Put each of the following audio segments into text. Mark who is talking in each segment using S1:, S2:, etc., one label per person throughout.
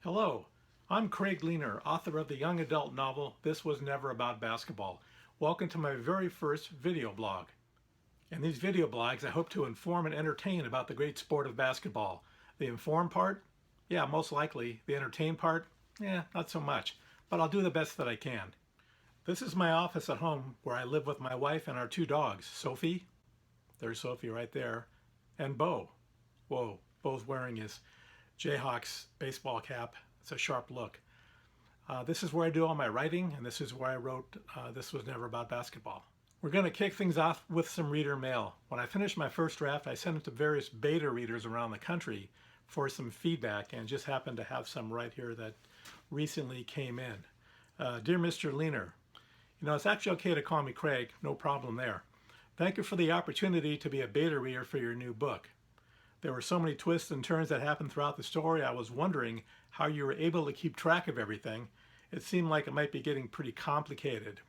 S1: Hello, I'm Craig Leener, author of the young adult novel This Was Never About Basketball. Welcome to my very first video blog. In these video blogs, I hope to inform and entertain about the great sport of basketball. The inform part? Yeah, most likely. The entertain part? Yeah, not so much, but I'll do the best that I can. This is my office at home where I live with my wife and our two dogs, Sophie, there's Sophie right there, and Beau. Whoa, Beau's wearing his Jayhawks baseball cap. It's a sharp look. This is where I do all my writing, and this is where I wrote This Was Never About Basketball. We're going to kick things off with some reader mail. When I finished my first draft, I sent it to various beta readers around the country for some feedback, and just happened to have some right here that recently came in. Dear Mr. Leener, it's actually okay to call me Craig, no problem there. Thank you for the opportunity to be a beta reader for your new book. There were so many twists and turns that happened throughout the story, I was wondering how you were able to keep track of everything. It seemed like it might be getting pretty complicated.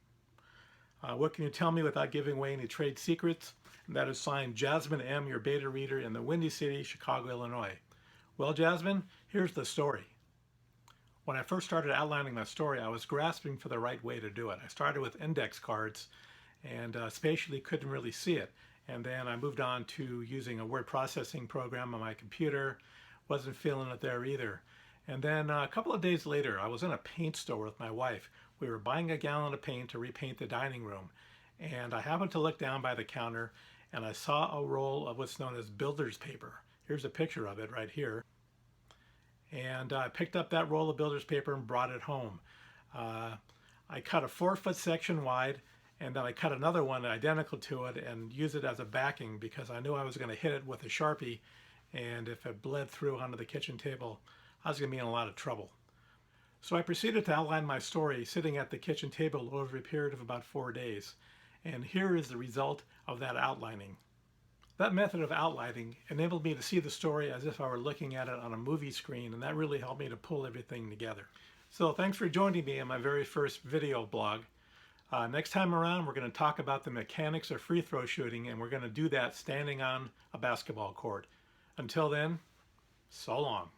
S1: What can you tell me without giving away any trade secrets? And that is signed Jasmine M., your beta reader in the Windy City, Chicago, Illinois. Well, Jasmine, here's the story. When I first started outlining my story, I was grasping for the right way to do it. I started with index cards and spatially couldn't really see it. And then I moved on to using a word processing program on my computer. Wasn't feeling it there either. And then a couple of days later, I was in a paint store with my wife. We were buying a gallon of paint to repaint the dining room. And I happened to look down by the counter and I saw a roll of what's known as builder's paper. Here's a picture of it right here. And I picked up that roll of builder's paper and brought it home. I cut a 4-foot section wide, and then I cut another one identical to it and used it as a backing because I knew I was going to hit it with a Sharpie, and if it bled through onto the kitchen table, I was going to be in a lot of trouble. So I proceeded to outline my story sitting at the kitchen table over a period of about 4 days. And here is the result of that outlining. That method of outlining enabled me to see the story as if I were looking at it on a movie screen, and that really helped me to pull everything together. So thanks for joining me in my very first video blog. Next time around, we're going to talk about the mechanics of free throw shooting, and we're going to do that standing on a basketball court. Until then, so long.